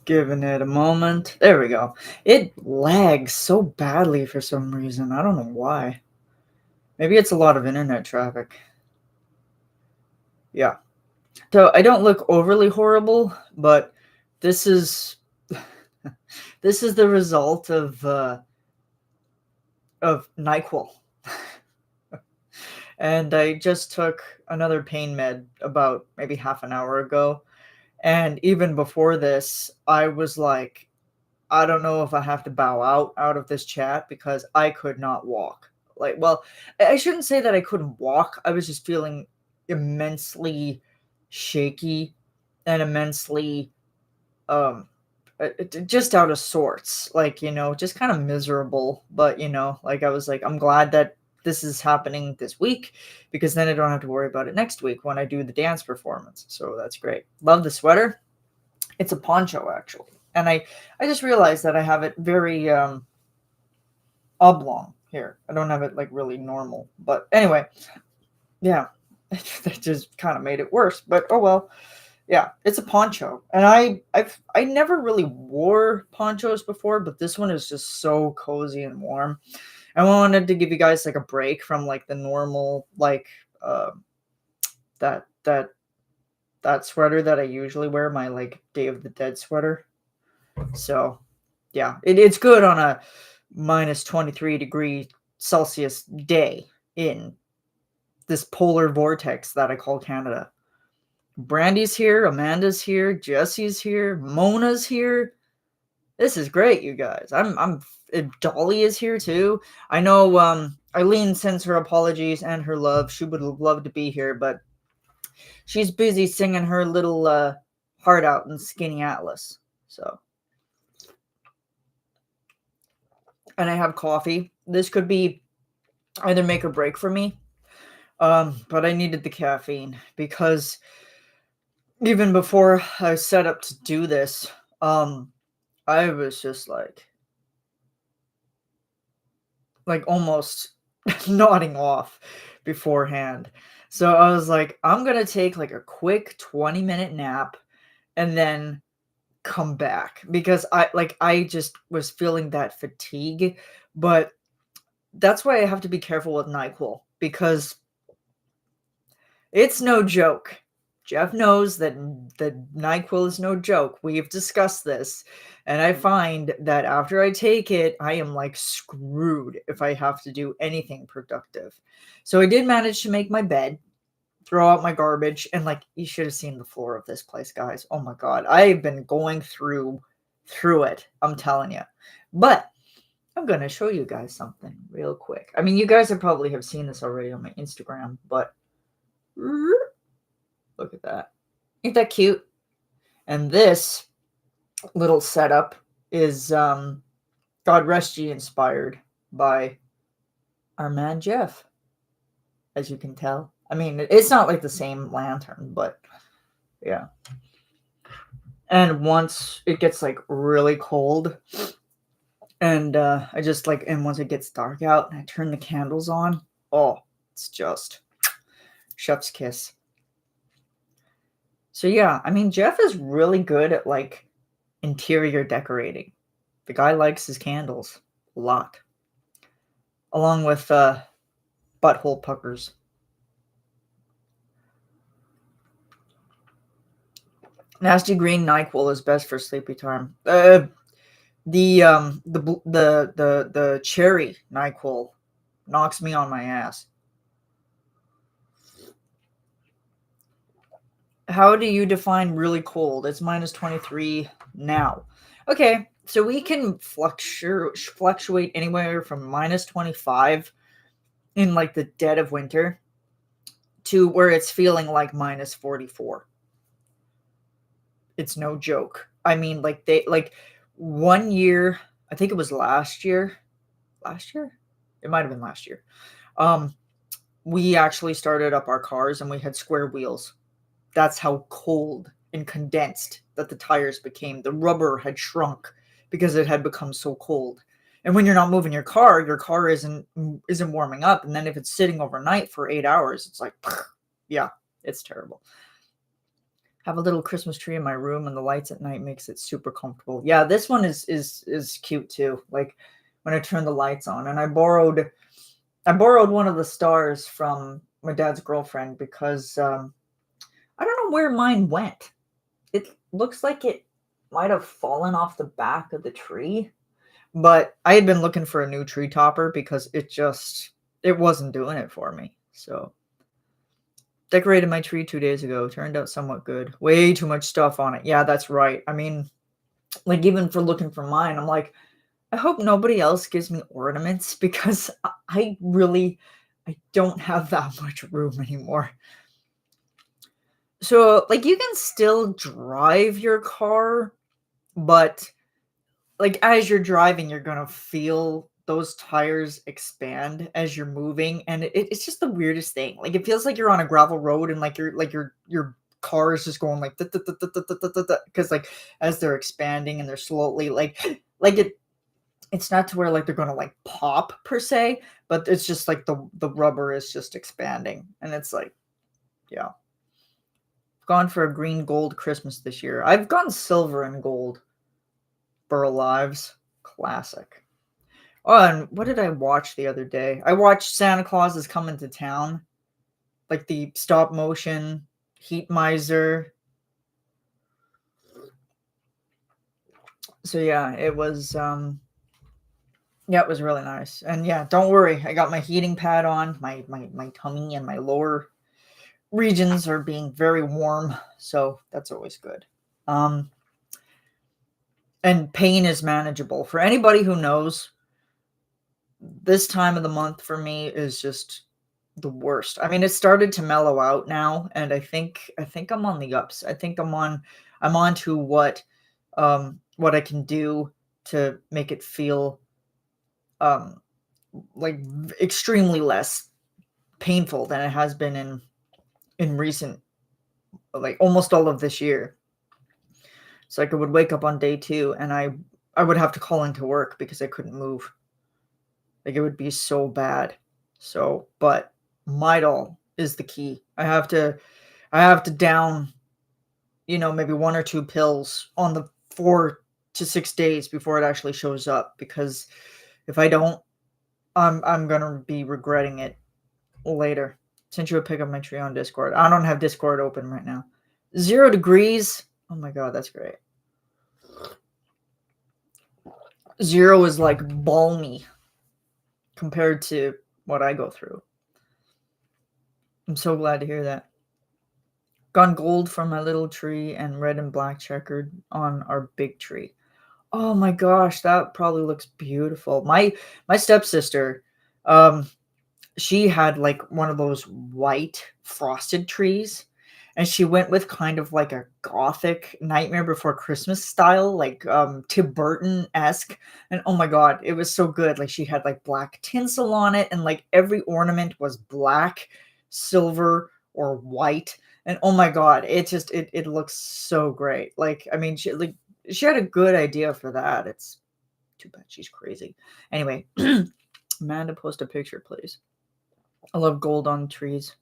Giving it a moment. There we go. It lags so badly for some reason. I don't know why. Maybe it's a lot of internet traffic. Yeah. So I don't look overly horrible, but this is this is the result of NyQuil. And I just took another pain med about maybe half an hour ago. And even before this, I was like, I don't know if I have to bow out of this chat because I could not walk. Like, well, I shouldn't say that I couldn't walk. I was just feeling immensely shaky and immensely just out of sorts. Like, just kind of miserable. But, like I was like, I'm glad that this is happening this week because then I don't have to worry about it next week when I do the dance performance. So that's great. Love the sweater. It's a poncho actually. And I just realized that I have it very oblong here. I don't have it like really normal. But anyway, yeah, that just kind of made it worse. But oh well. Yeah, it's a poncho. And I never really wore ponchos before, but this one is just so cozy and warm. I wanted to give you guys like a break from like the normal like that that that sweater that I usually wear, my like Day of the Dead sweater. So yeah, it's good on a minus 23 degree Celsius day in this polar vortex that I call Canada. Brandy's here, Amanda's here, Jesse's here, Mona's here. This is great, you guys. Dolly is here too. I know Eileen sends her apologies and her love. She would love to be here, but she's busy singing her little heart out in Skinny Atlas. So, and I have coffee. This could be either make or break for me. But I needed the caffeine because even before I set up to do this, I was just like almost nodding off beforehand. So I was like, I'm gonna take like a quick 20-minute nap and then come back because I just was feeling that fatigue. But that's why I have to be careful with NyQuil because it's no joke. Jeff knows that NyQuil is no joke. We've discussed this. And I find that after I take it, I am like screwed if I have to do anything productive. So I did manage to make my bed, throw out my garbage, and like you should have seen the floor of this place, guys. Oh my god. I've been going through it. I'm telling you. But I'm going to show you guys something real quick. I mean, you guys probably have seen this already on my Instagram, but look at that. Ain't that cute? And this little setup is God Rest Ye inspired by our man Jeff, as you can tell. I mean, it's not like the same lantern, but yeah. And once it gets like really cold, and I just like, and once it gets dark out and I turn the candles on, oh, it's just chef's kiss. So yeah, I mean, Jeff is really good at like interior decorating. The guy likes his candles a lot, along with butthole puckers. Nasty green NyQuil is best for sleepy time. The cherry NyQuil knocks me on my ass. How do you define really cold? It's minus 23 now. Okay, so we can fluctuate anywhere from minus 25 in like the dead of winter to where it's feeling like minus 44. It's no joke. I mean, like they like 1 year, I think it was last year. Last year? It might have been last year. We actually started up our cars and we had square wheels. That's how cold and condensed that the tires became. The rubber had shrunk because it had become so cold. And when you're not moving your car isn't warming up. And then if it's sitting overnight for 8 hours, it's like, yeah, it's terrible. have a little Christmas tree in my room, and the lights at night makes it super comfortable. Yeah, this one is cute too. Like when I turn the lights on, and I borrowed one of the stars from my dad's girlfriend because I don't know where mine went. It looks like it might have fallen off the back of the tree, but I had been looking for a new tree topper because it wasn't doing it for me. So decorated my tree 2 days ago. Turned out somewhat good. Way too much stuff on it. Yeah, that's right. I mean, like even for looking for mine, I'm like, I hope nobody else gives me ornaments because I don't have that much room anymore. So, like, you can still drive your car, but like as you're driving, you're gonna feel those tires expand as you're moving, and it's just the weirdest thing. Like it feels like you're on a gravel road, and your car is just going like because like as they're expanding and they're slowly like it's not to where like they're gonna like pop per se, but it's just like the rubber is just expanding, and it's like yeah. Gone for a green gold Christmas this year. I've gone silver and gold. Burl Lives, classic. Oh, and what did I watch the other day? I watched Santa Claus is Coming to Town, like the stop motion Heat Miser. So yeah, it was really nice. And yeah, don't worry, I got my heating pad on. My tummy and my lower regions are being very warm, so that's always good. Um and pain is manageable. For anybody who knows, this time of the month for me is just the worst. I mean, it started to mellow out now, and I think I'm on the ups. I'm on to what I can do to make it feel um like extremely less painful than it has been in recent, like almost all of this year. So like I would wake up on day 2 and I would have to call into work because I couldn't move. Like it would be so bad. So, but Midol is the key. I have to down, maybe 1 or 2 pills on the 4 to 6 days before it actually shows up, because if I don't, I'm gonna be regretting it later. Sent you a pic of my tree on Discord. I don't have Discord open right now. 0 degrees. Oh my god, that's great. 0 is like balmy compared to what I go through. I'm so glad to hear that. Gone gold from my little tree and red and black checkered on our big tree. Oh my gosh, that probably looks beautiful. My stepsister, um, she had like one of those white frosted trees, and she went with kind of like a gothic Nightmare Before Christmas style, like Tim Burton-esque. And oh my god, it was so good. Like she had like black tinsel on it, and like every ornament was black, silver, or white. And oh my god, it looks so great. Like I mean, she had a good idea for that. It's too bad she's crazy. Anyway, Amanda, post a picture, please. I love gold on trees.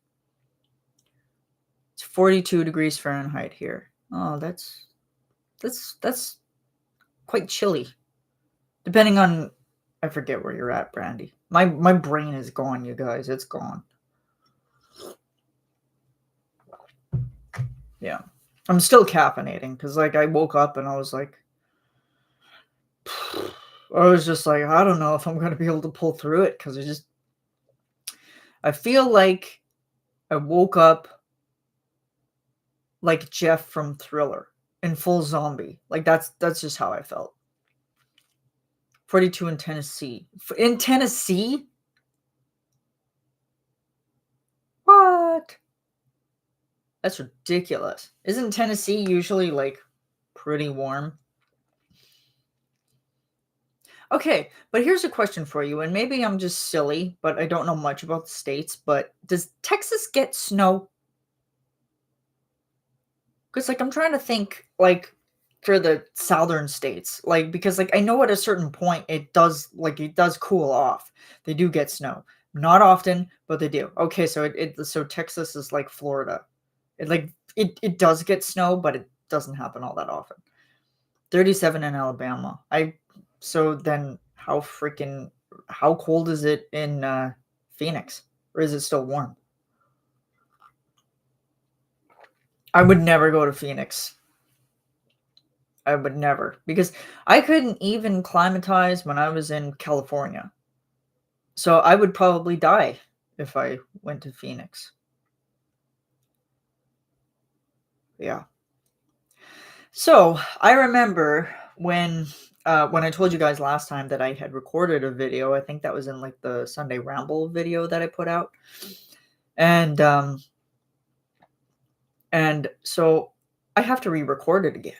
It's 42 degrees Fahrenheit here. Oh, that's quite chilly. Depending on, I forget where you're at, Brandy. My brain is gone, you guys. It's gone. Yeah. I'm still caffeinating because like I woke up and I was just like, I don't know if I'm gonna be able to pull through it, because I feel like I woke up like Jeff from Thriller in full zombie. Like that's just how I felt. 42 in Tennessee. In Tennessee? What? That's ridiculous. Isn't Tennessee usually like pretty warm? Okay, but here's a question for you, and maybe I'm just silly, but I don't know much about the states, but does Texas get snow? Because like I'm trying to think like for the southern states, like because like I know at a certain point it does cool off. They do get snow. Not often, but they do. Okay, so so Texas is like Florida. It like it does get snow, but it doesn't happen all that often. 37 in Alabama. So then how cold is it in Phoenix? Or is it still warm? I would never go to Phoenix. I would never, because I couldn't even climatize when I was in California. So I would probably die if I went to Phoenix. Yeah. So I remember when I told you guys last time that I had recorded a video. I think that was in like the Sunday Ramble video that I put out. And so I have to re-record it again.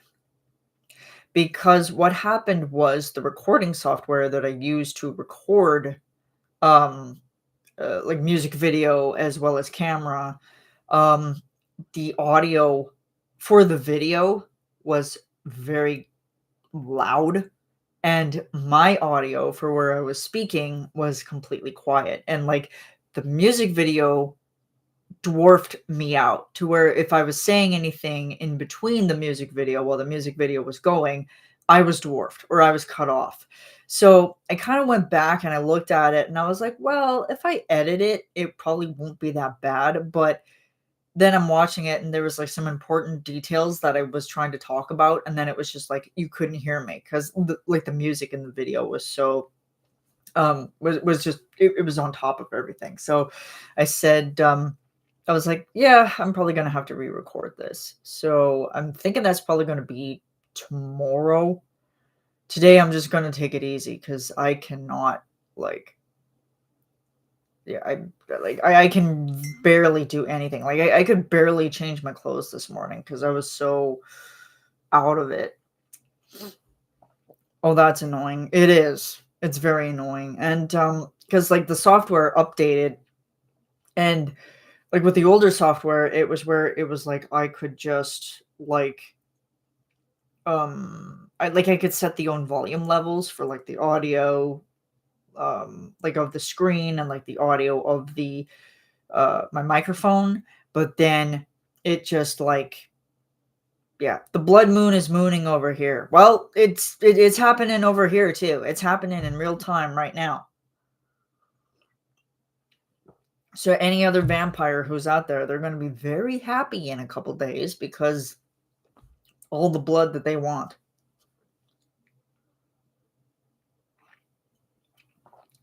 Because what happened was the recording software that I used to record um like music video as well as camera, um the audio for the video was very loud, and my audio for where I was speaking was completely quiet, and like the music video dwarfed me out to where if I was saying anything in between the music video while the music video was going, I was dwarfed or I was cut off. So I kind of went back and I looked at it and I was like, well, if I edit it, it probably won't be that bad. But then I'm watching it and there was like some important details that I was trying to talk about. And then it was just like, you couldn't hear me because like the music in the video was so was just it was on top of everything. So I said, I was like, yeah, I'm probably gonna have to re-record this. So I'm thinking that's probably gonna be tomorrow. Today I'm just gonna take it easy because I cannot like yeah, I can barely do anything. Like I could barely change my clothes this morning because I was so out of it. Oh, that's annoying. It is. It's very annoying. And because like the software updated, and like with the older software, it was where it was like I could just like I could set the own volume levels for like the audio like of the screen and like the audio of the my microphone, but then it just like yeah, the blood moon is mooning over here. Well, it's happening over here too. It's happening in real time right now. So any other vampire who's out there, they're going to be very happy in a couple days because all the blood that they want.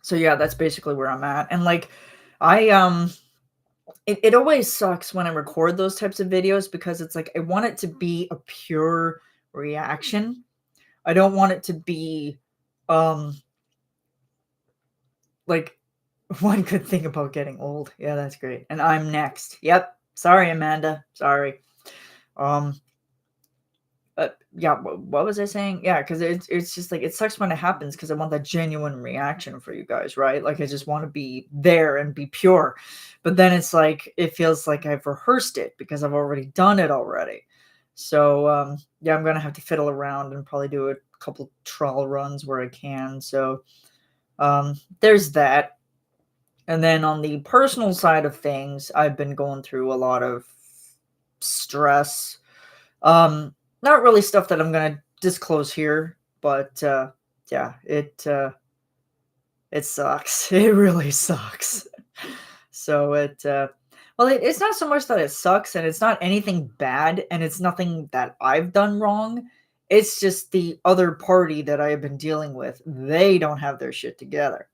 So yeah, that's basically where I'm at. And like I it always sucks when I record those types of videos because it's like I want it to be a pure reaction. I don't want it to be um like one good thing about getting old. Yeah, that's great. And I'm next. Yep. Sorry, Amanda. Sorry. Um yeah, what was I saying? Yeah, because it's just like it sucks when it happens because I want that genuine reaction for you guys, right? Like I just want to be there and be pure. But then it's like it feels like I've rehearsed it because I've already done it already. So yeah, I'm gonna have to fiddle around and probably do a couple trial runs where I can. So there's that. And then on the personal side of things, I've been going through a lot of stress. Not really stuff that I'm gonna disclose here, but yeah, it sucks. It really sucks. So it's not so much that it sucks, and it's not anything bad, and it's nothing that I've done wrong. It's just the other party that I have been dealing with. They don't have their shit together.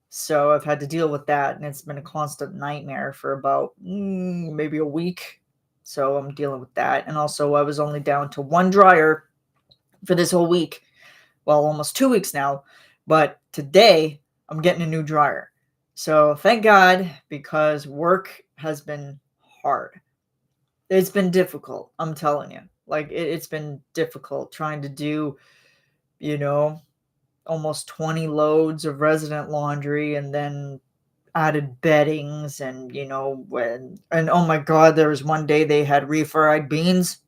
So I've had to deal with that, and it's been a constant nightmare for about maybe a week. So I'm dealing with that. And also, I was only down to one dryer for this whole week. Well, almost 2 weeks now. But today, I'm getting a new dryer. So thank God, because work has been hard. It's been difficult, I'm telling you. Like, it's been difficult trying to do, you know, almost 20 loads of resident laundry and then added beddings and and oh my god, there was one day they had refried beans.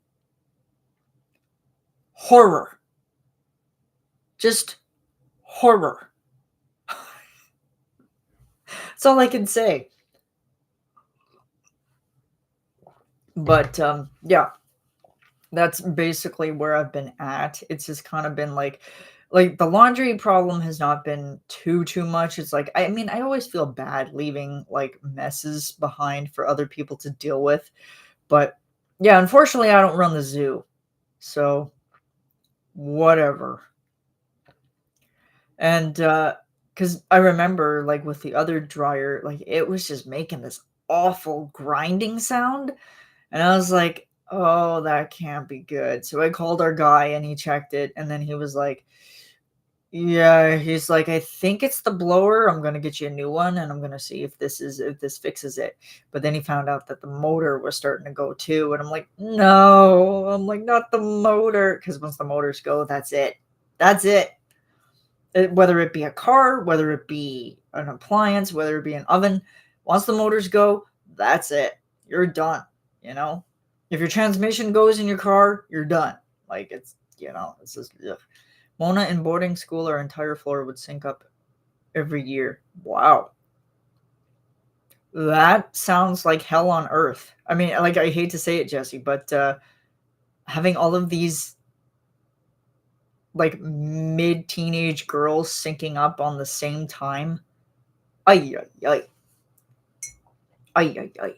Horror. Just horror. That's all I can say. But yeah, that's basically where I've been at. It's just kind of been like the laundry problem has not been too much. It's like, I mean, I always feel bad leaving like messes behind for other people to deal with. But yeah, unfortunately I don't run the zoo. So whatever. And cuz I remember like with the other dryer, like it was just making this awful grinding sound. And I was like, "Oh, that can't be good." So I called our guy and he checked it and then he was like, "Yeah," he's like, "I think it's the blower. I'm gonna get you a new one and I'm gonna see if this fixes it." But then he found out that the motor was starting to go too. And I'm like, "No." I'm like, "Not the motor." Because once the motors go, that's it. That's it. Whether it be a car, whether it be an appliance, whether it be an oven, once the motors go, that's it. You're done. You know, if your transmission goes in your car, you're done. Like it's just ugh. Mona in boarding school, our entire floor would sync up every year. Wow, that sounds like hell on earth. I mean, like I hate to say it, Jesse, but having all of these like mid teenage girls syncing up on the same time. Ay, ay, ay. Ay, ay, ay.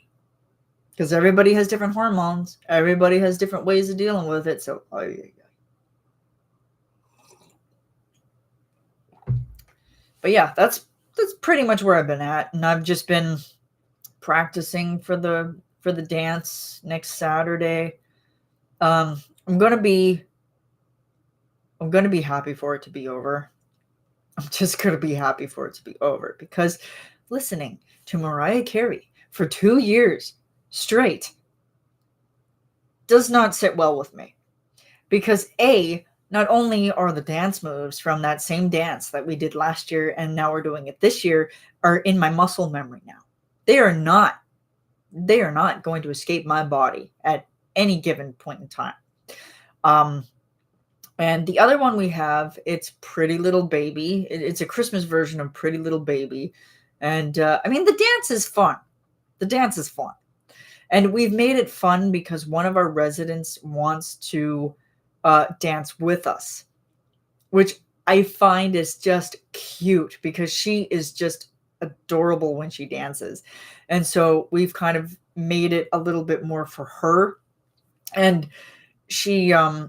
Because everybody has different hormones. Everybody has different ways of dealing with it. So, ay, ay, ay. But yeah, that's pretty much where I've been at, and I've just been practicing for the dance next Saturday. Um, I'm gonna be I'm gonna be happy for it to be over. I'm just gonna be happy for it to be over because listening to Mariah Carey for 2 years straight does not sit well with me. Because not only are the dance moves from that same dance that we did last year and now we're doing it this year are in my muscle memory now. They are not they are not going to escape my body at any given point in time. Um and the other one we have, it's Pretty Little Baby. It's a Christmas version of Pretty Little Baby. And I mean the dance is fun. The dance is fun. And we've made it fun because one of our residents wants to dance with us, which I find is just cute because she is just adorable when she dances. And so we've kind of made it a little bit more for her. And she, I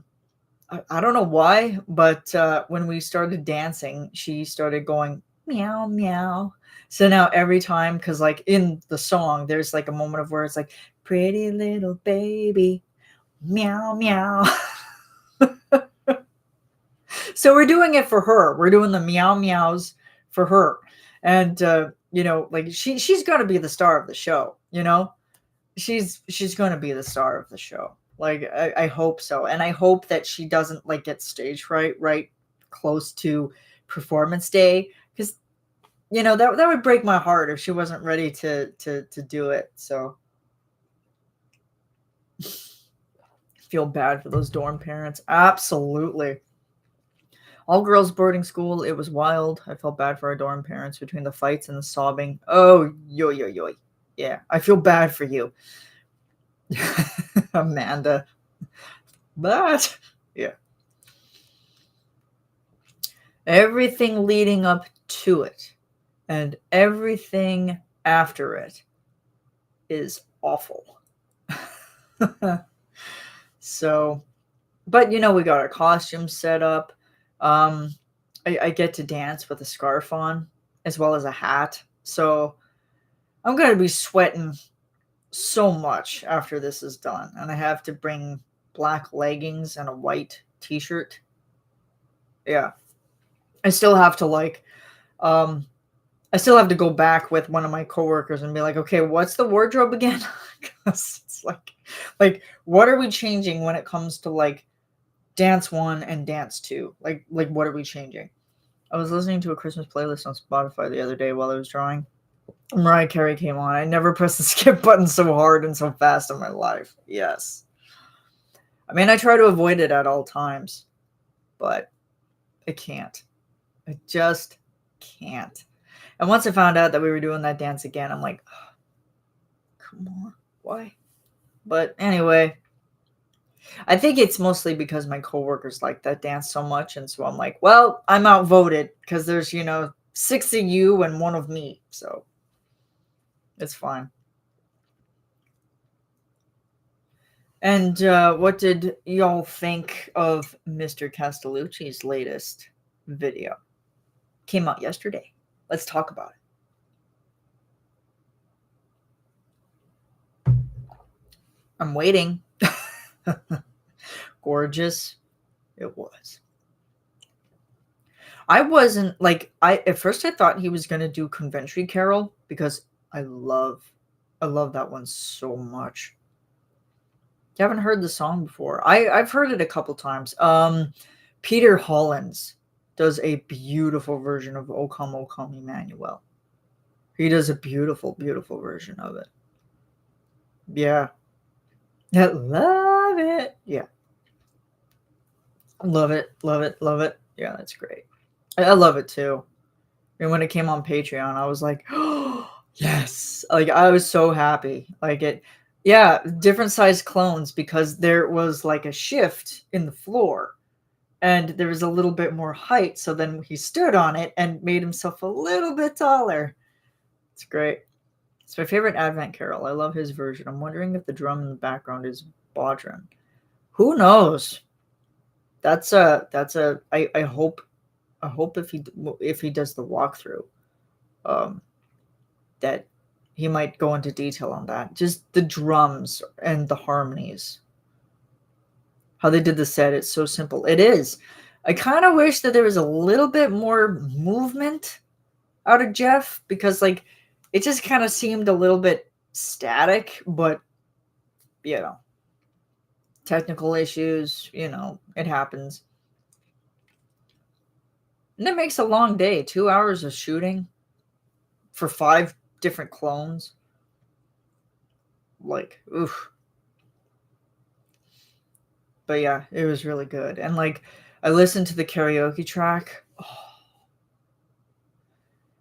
don't know why, but when we started dancing, she started going meow, meow. So now every time, because like in the song, there's like a moment of where it's like, pretty little baby, meow, meow. So we're doing it for her. We're doing the meow meows for her. And like she's gonna be the star of the show, you know? She's gonna be the star of the show. Like I hope so. And I hope that she doesn't like get stage fright right close to performance day. Because that would break my heart if she wasn't ready to do it. So feel bad for those dorm parents. Absolutely. All girls boarding school, it was wild. I felt bad for our dorm parents between the fights and the sobbing. Oh, yo, yo, yo. Yeah, I feel bad for you. Amanda. But, yeah. Everything leading up to it and everything after it is awful. So, but we got our costumes set up. Um, I get to dance with a scarf on as well as a hat. So I'm going to be sweating so much after this is done. And I have to bring black leggings and a white t-shirt. Yeah. I still have to I still have to go back with one of my coworkers and be like, okay, what's the wardrobe again? Because it's like, what are we changing when it comes to like dance one and dance two? Like what are we changing? I was listening to a Christmas playlist on Spotify the other day while I was drawing. Mariah Carey came on. I never pressed the skip button so hard and so fast in my life. Yes. I mean, I try to avoid it at all times, but I can't. I just can't. And once I found out that we were doing that dance again, I'm like, oh, come on. Why? But anyway, I think it's mostly because my coworkers like that dance so much, and so I'm like, well, I'm outvoted because there's 6 of you and 1 of me, so it's fine. And what did y'all think of Mr. Castellucci's latest video? Came out yesterday. Let's talk about it. I'm waiting. Gorgeous. It was. I wasn't like I at first I thought he was gonna do Conventry Carol because I love that one so much. You haven't heard the song before. I've heard it a couple times. Peter Hollins does a beautiful version of O Come Emmanuel. He does a beautiful, beautiful version of it. Yeah. I love it. Yeah. Love it. Love it. Love it. Yeah, that's great. I love it too. And when it came on Patreon, I was like, oh, yes. Like, I was so happy. Like, yeah, different size clones because there was like a shift in the floor and there was a little bit more height. So then he stood on it and made himself a little bit taller. It's great. It's my favorite Advent Carol. I love his version. I'm wondering if the drum in the background is Bodron. Who knows? I hope if he does the walkthrough, that he might go into detail on that. Just the drums and the harmonies. How they did the set, it's so simple. It is. I kind of wish that there was a little bit more movement out of Jeff because like it just kind of seemed a little bit static, but technical issues, it happens. And it makes a long day, 2 hours of shooting for 5 different clones. Like, oof. But yeah, it was really good. And like, I listened to the karaoke track. Oh.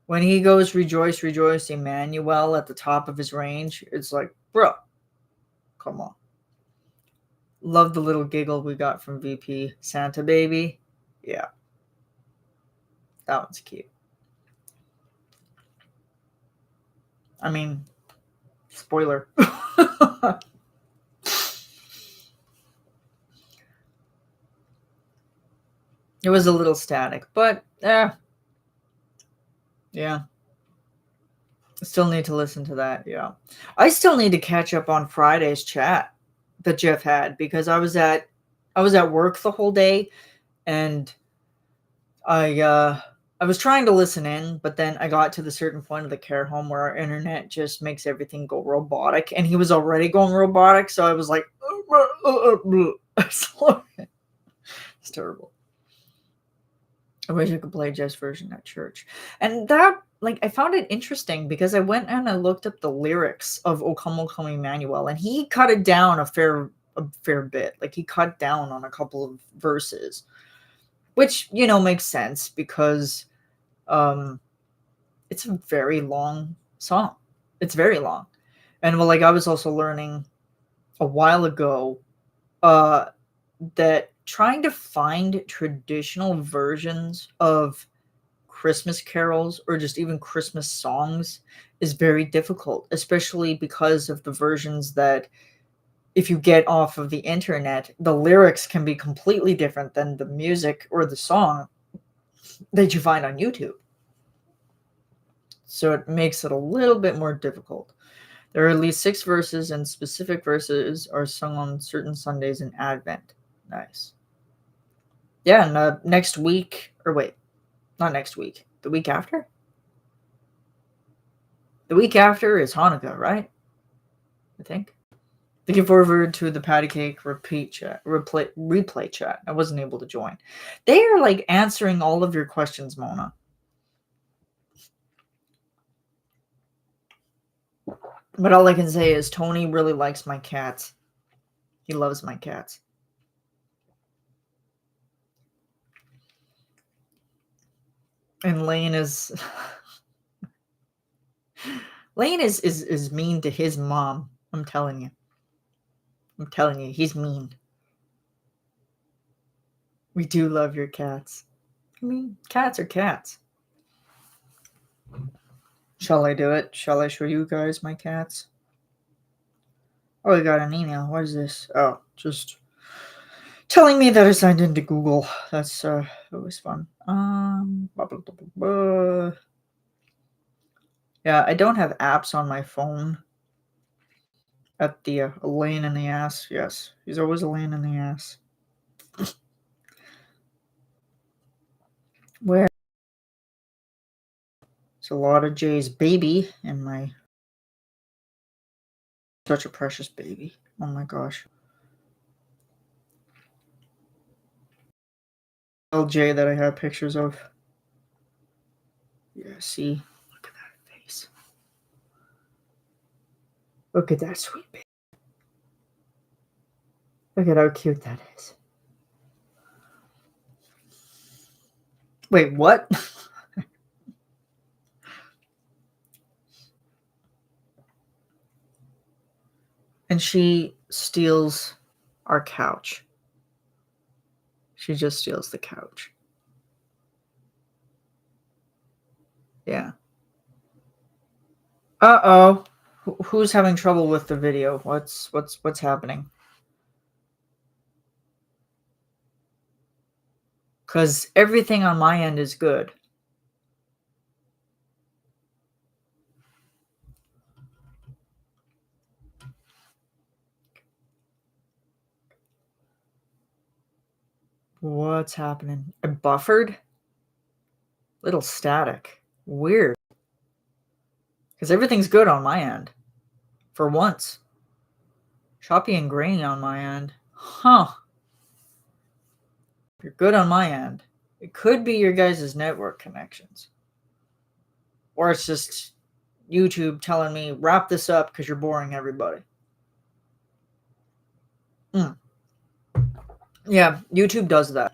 When he goes, rejoice, rejoice, Emmanuel at the top of his range, it's like, bro, come on. Love the little giggle we got from VP Santa Baby. Yeah. That one's cute. I mean, spoiler. It was a little static, but yeah. I still need to listen to that. Yeah. I still need to catch up on Friday's chat that Jeff had because I was at work the whole day and I was trying to listen in, but then I got to the certain point of the care home where our internet just makes everything go robotic, and he was already going robotic, so I was like, it's terrible. I wish I could play Jeff's version at church. And that, like, I found it interesting because I went and I looked up the lyrics of O Come Emmanuel, and he cut it down a fair bit. Like, he cut down on a couple of verses, which, makes sense because it's a very long song. It's very long. And, well, like, I was also learning a while ago that trying to find traditional versions of Christmas carols or just even Christmas songs is very difficult, especially because of the versions that if you get off of the internet, the lyrics can be completely different than the music or the song that you find on YouTube. So it makes it a little bit more difficult. There are at least 6 verses, and specific verses are sung on certain Sundays in Advent. Nice. Yeah, and next week, or wait, not next week, the week after? The week after is Hanukkah, right? I think. Looking forward to the patty cake replay chat. I wasn't able to join. They are like answering all of your questions, Mona. But all I can say is Tony really likes my cats. He loves my cats. And Lane is Lane is mean to his mom. I'm telling you. I'm telling you, he's mean. We do love your cats. I mean, cats are cats. Shall I do it? Shall I show you guys my cats? Oh, I got an email. What is this? Oh, just telling me that I signed into Google. That's always fun. Blah, blah, blah, blah, blah. Yeah, I don't have apps on my phone. At the a lane in the ass. Yes, he's always a lane in the ass. Where? It's a lot of Jay's baby and my such a precious baby. Oh my gosh. LJ that I have pictures of. Yeah, see? Look at that face. Look at that sweet baby. Look at how cute that is. Wait, what? And she steals our couch. She just steals the couch. Yeah. Uh-oh. Who's having trouble with the video? What's happening? Because everything on my end is good. What's happening? I buffered? Little static. Weird. Because everything's good on my end. For once. Choppy and grainy on my end. Huh. You're good on my end. It could be your guys' network connections. Or it's just YouTube telling me, wrap this up because you're boring everybody. Yeah, YouTube does that.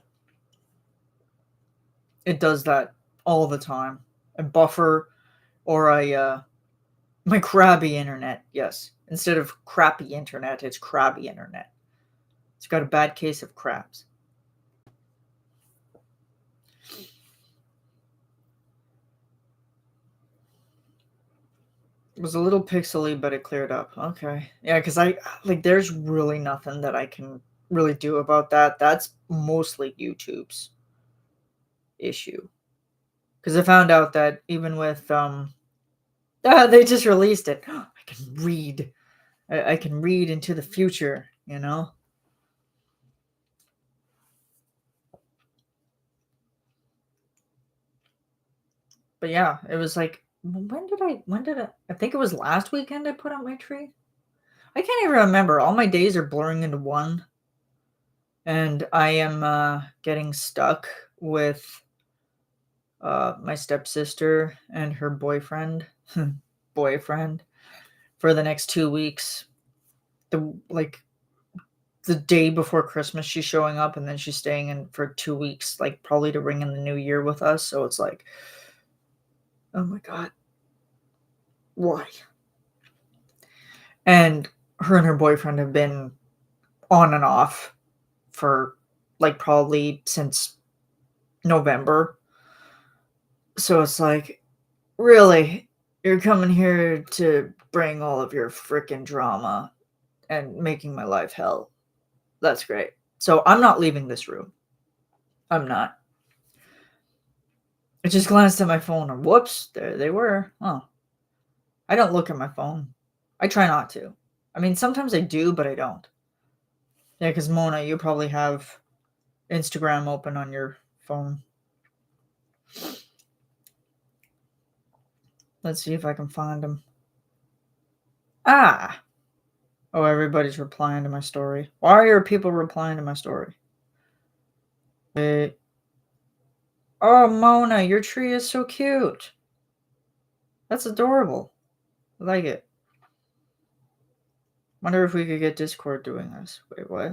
It does that all the time. A buffer or my crabby internet. Yes. Instead of crappy internet, it's crabby internet. It's got a bad case of crabs. It was a little pixely, but it cleared up. Okay. Yeah, because there's really nothing that I can really do about that. That's mostly YouTube's issue. Because I found out that even with they just released it. I can read. I can read into the future, you know? But yeah, it was like, when did I think it was last weekend I put out my tree? I can't even remember. All my days are blurring into one. And I am getting stuck with my stepsister and her boyfriend for the next 2 weeks. The day before Christmas she's showing up, and then she's staying in for 2 weeks, like probably to ring in the new year with us. So it's like, oh my god, why? And her boyfriend have been on and off for like probably since November. So it's like, really, you're coming here to bring all of your freaking drama and making my life hell. That's great. So I'm not leaving this room. I'm not. I just glanced at my phone and whoops, there they were. Oh. I don't look at my phone. I try not to. I mean, sometimes I do, but I don't. Yeah, because Mona, you probably have Instagram open on your phone. Let's see if I can find them. Ah! Oh, everybody's replying to my story. Why are people replying to my story? Wait. Oh, Mona, your tree is so cute. That's adorable. I like it. Wonder if we could get Discord doing this. Wait, what?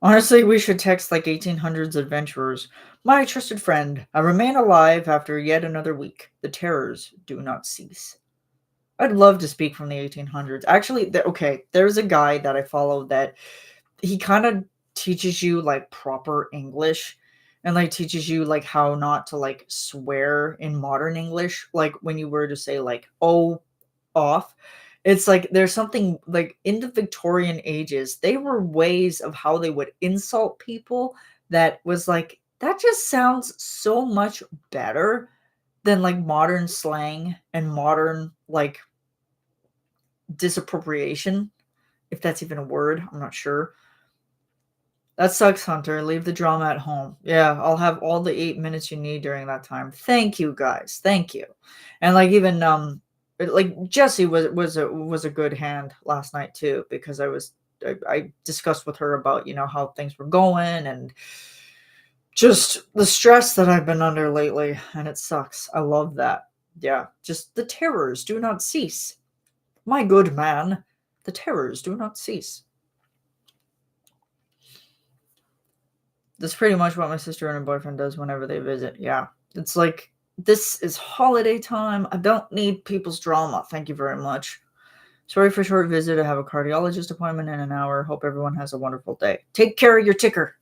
Honestly, we should text like 1800s adventurers. My trusted friend, I remain alive after yet another week. The terrors do not cease. I'd love to speak from the 1800s. Actually, okay, there's a guy that I follow that he kind of teaches you like proper English and like teaches you like how not to like swear in modern English. Like when you were to say like oh off, it's like there's something like in the Victorian ages, they were ways of how they would insult people that was like that just sounds so much better than like modern slang and modern like disappropriation, if that's even a word. I'm not sure. That sucks, Hunter. Leave the drama at home. Yeah, I'll have all the 8 minutes you need during that time. Thank you, guys. Thank you. And like even like Jessie was a good hand last night too because I discussed with her about how things were going and just the stress that I've been under lately, and it sucks. I love that. Yeah, just the terrors do not cease. My good man, the terrors do not cease. That's pretty much what my sister and her boyfriend does whenever they visit. Yeah. It's like, this is holiday time. I don't need people's drama. Thank you very much. Sorry for short visit. I have a cardiologist appointment in an hour. Hope everyone has a wonderful day. Take care of your ticker.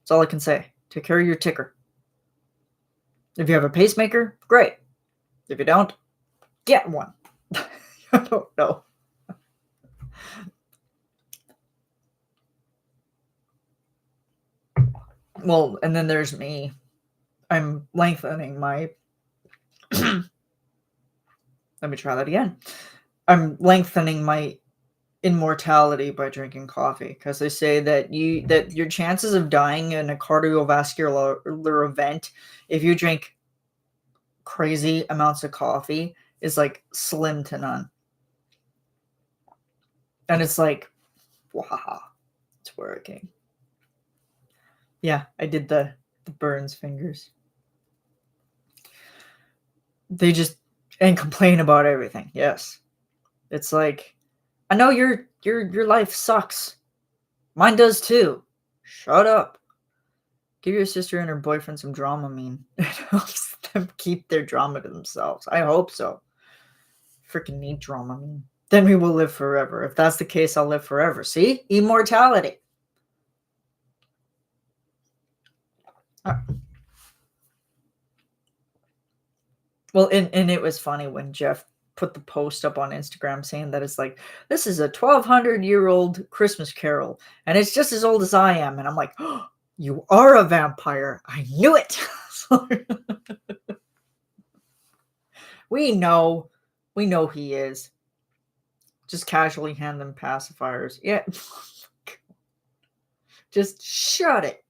That's all I can say. Take care of your ticker. If you have a pacemaker, great. If you don't, get one. I don't know. Well, and then there's me. I'm lengthening my... Let me try that again. I'm lengthening my immortality by drinking coffee because they say that your chances of dying in a cardiovascular event if you drink crazy amounts of coffee is like slim to none. And it's like, wow, it's working. Yeah, I did the Burns fingers. They just and complain about everything. Yes. It's like, I know your life sucks. Mine does too. Shut up. Give your sister and her boyfriend some Dramamine. It helps them keep their drama to themselves. I hope so. Freaking need Dramamine. Then we will live forever. If that's the case, I'll live forever. See? Immortality. Well, and it was funny when Jeff put the post up on Instagram saying that it's like, this is a 1,200-year-old Christmas carol, and it's just as old as I am. And I'm like, oh, you are a vampire. I knew it. We know he is. Just casually hand them pacifiers. Yeah. Just shut it.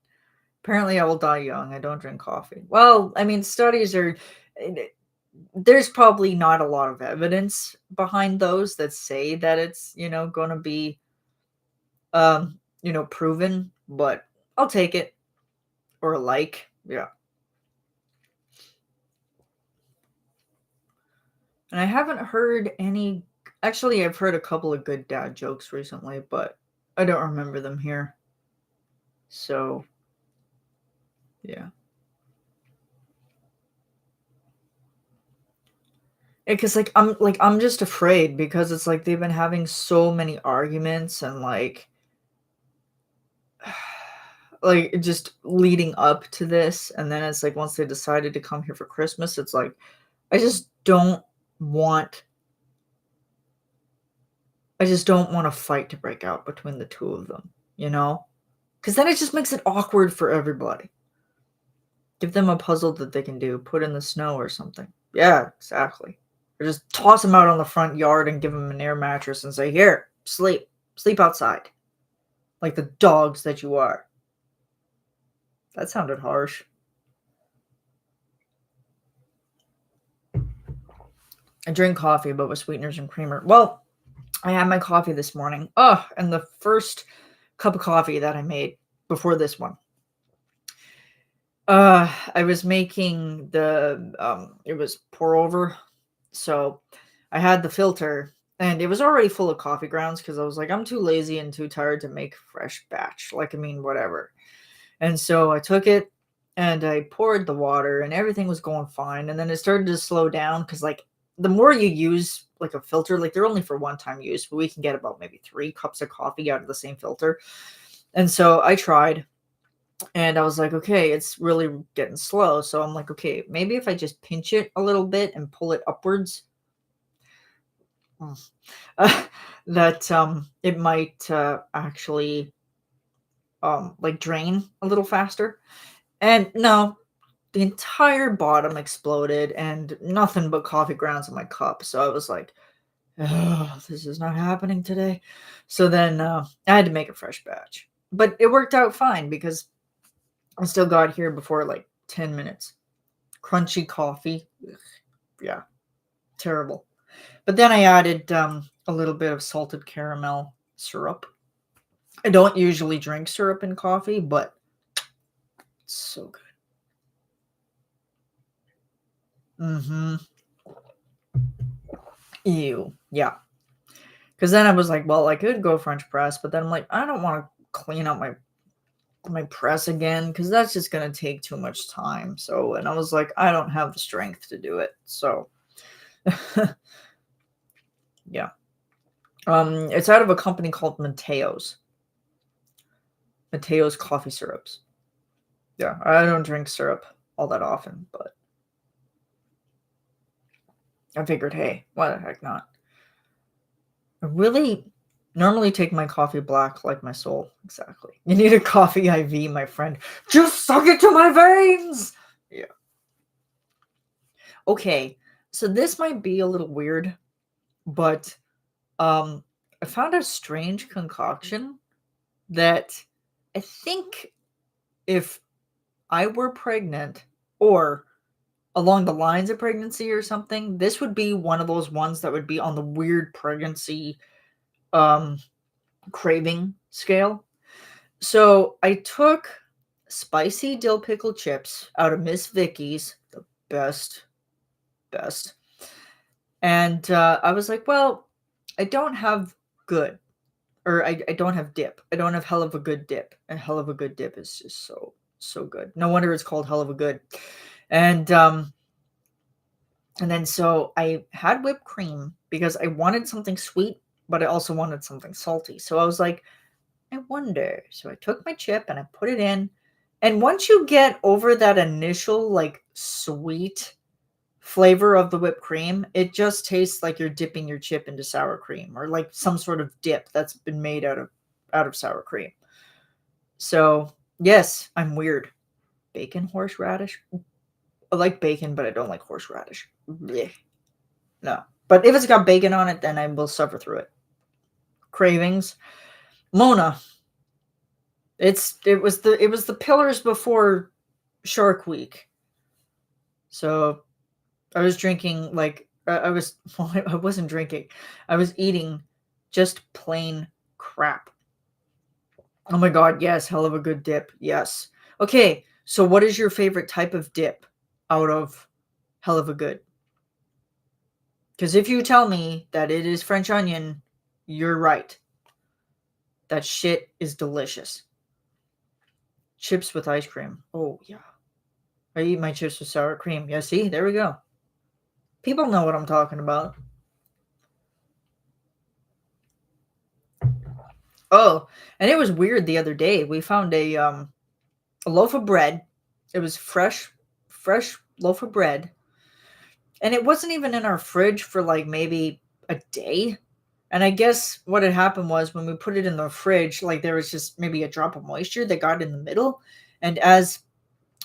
Apparently I will die young. I don't drink coffee. Well, I mean, studies are... There's probably not a lot of evidence behind those that say that it's, going to be, proven, but I'll take it. Or yeah. And I haven't heard any, actually, I've heard a couple of good dad jokes recently, but I don't remember them here. So, yeah. Because I'm just afraid because it's like they've been having so many arguments and like just leading up to this, and then it's like once they decided to come here for Christmas, it's like I just don't want a fight to break out between the two of them, because then it just makes it awkward for everybody. Give them a puzzle that they can do, put in the snow or something. Yeah, exactly. Or just toss them out on the front yard and give them an air mattress and say, here, sleep outside, like the dogs that you are. That sounded harsh. I drink coffee, but with sweeteners and creamer. Well, I had my coffee this morning. And the first cup of coffee that I made before this one. I was making it was pour over. So I had the filter and it was already full of coffee grounds because I was like, I'm too lazy and too tired to make fresh batch. Whatever. And so I took it and I poured the water and everything was going fine. And then it started to slow down because the more you use like a filter, like they're only for one-time use, but we can get about maybe 3 cups of coffee out of the same filter. And so I tried, and I was like, okay, it's really getting slow. So I'm like, okay, maybe if I just pinch it a little bit and pull it upwards, that it might actually like drain a little faster. And no, the entire bottom exploded and nothing but coffee grounds in my cup. So I was like, oh, this is not happening today. So then I had to make a fresh batch. But it worked out fine because I still got here before like 10 minutes. Crunchy coffee. Ugh, yeah, terrible. But then I added a little bit of salted caramel syrup. I don't usually drink syrup in coffee, but it's so good. Mm-hmm. Ew. Yeah. Because then I was like, well, I could go French press, but then I'm like, I don't want to clean up my press again because that's just going to take too much time. So, and I was like, I don't have the strength to do it. So, yeah. It's out of a company called Mateo's. Mateo's coffee syrups. Yeah, I don't drink syrup all that often, but I figured, hey, why the heck not? I really normally take my coffee black like my soul. Exactly. You need a coffee IV, my friend. Just suck it to my veins. Yeah. Okay. So this might be a little weird, but I found a strange concoction that I think if I were pregnant or along the lines of pregnancy or something, this would be one of those ones that would be on the weird pregnancy um craving scale. So I took spicy dill pickle chips out of Miss Vicky's, the best. And I was like, well, I don't have good, or I don't have dip. I don't have hell of a good dip. And hell of a good dip is just so good. No wonder it's called hell of a good. And then so I had whipped cream because I wanted something sweet, but I also wanted something salty. So I was like, I wonder. So I took my chip and I put it in. And once you get over that initial like sweet flavor of the whipped cream, it just tastes like you're dipping your chip into sour cream or like some sort of dip that's been made out of sour cream. So, yes, I'm weird. Bacon horseradish? I like bacon, but I don't like horseradish. Blech. No. But if it's got bacon on it, then I will suffer through it. Cravings. Mona. It was the pillars before Shark Week. So I was drinking like I was well, I wasn't drinking. I was eating just plain crap. Oh my god, yes, hell of a good dip. Yes. Okay, so what is your favorite type of dip out of hell of a good? Because if you tell me that it is French onion, you're right. That shit is delicious. Chips with ice cream. Oh, yeah. I eat my chips with sour cream. Yeah, see? There we go. People know what I'm talking about. Oh, and it was weird the other day. We found a loaf of bread. It was fresh loaf of bread. And it wasn't even in our fridge for like maybe a day. And I guess what had happened was when we put it in the fridge, like there was just maybe a drop of moisture that got in the middle. And as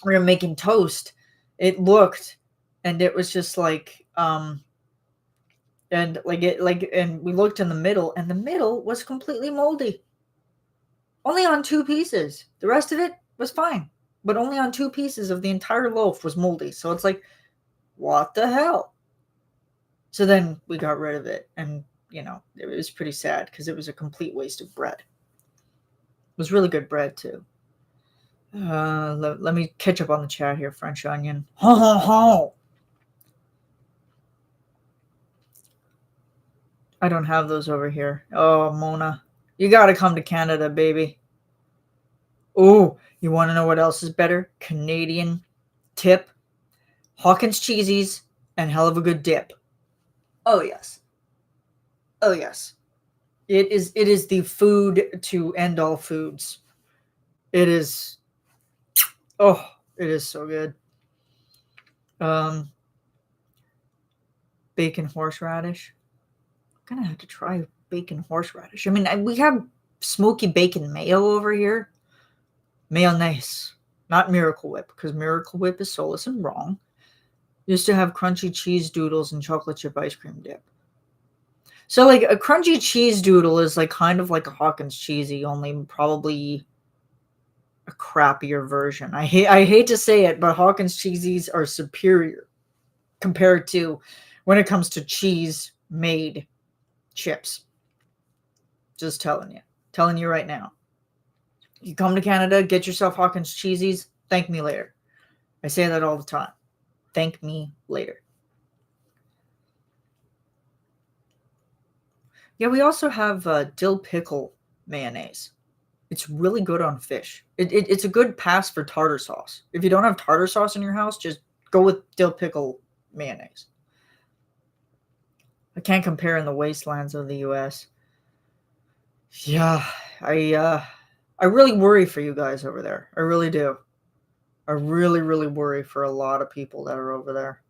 we were making toast, it looked and it was just like and like it like and we looked in the middle and the middle was completely moldy. Only on 2 pieces. The rest of it was fine, but only on 2 pieces of the entire loaf was moldy. So it's like, what the hell? So then we got rid of it, and it was pretty sad because it was a complete waste of bread. It was really good bread too. Let me catch up on the chat here, French onion. Ho ho ho! I don't have those over here. Oh, Mona, you gotta come to Canada, baby. Oh, you want to know what else is better? Canadian tip, Hawkins cheesies, and hell of a good dip. Oh yes. Oh yes. It is the food to end all foods. It is oh, it is so good. Um Bacon horseradish. I'm gonna have to try bacon horseradish. I mean, we have smoky bacon mayo over here. Mayonnaise, not Miracle Whip, because Miracle Whip is soulless and wrong. Used to have crunchy cheese doodles and chocolate chip ice cream dip. So like a crunchy cheese doodle is like kind of like a Hawkins cheesy, only probably a crappier version. I hate to say it, but Hawkins cheesies are superior compared to when it comes to cheese made chips. Just telling you right now. You come to Canada, get yourself Hawkins cheesies. Thank me later. I say that all the time. Thank me later. Yeah, we also have dill pickle mayonnaise. It's really good on fish. It's a good pass for tartar sauce. If you don't have tartar sauce in your house, just go with dill pickle mayonnaise. I can't compare in the wastelands of the U.S. Yeah, I really worry for you guys over there. I really do. I really, really worry for a lot of people that are over there.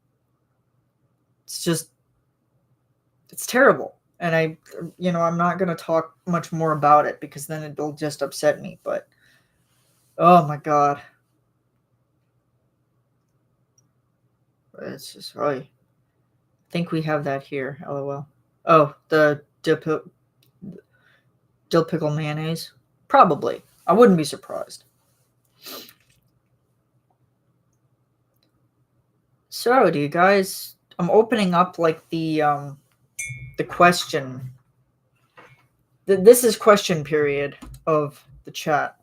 It's just, it's terrible. And I'm not going to talk much more about it because then it'll just upset me. But, oh my God. It's just, I think we have that here. LOL. Oh, the dill pickle mayonnaise? Probably. I wouldn't be surprised. So, do you guys? I'm opening up like the question. This is question period of the chat.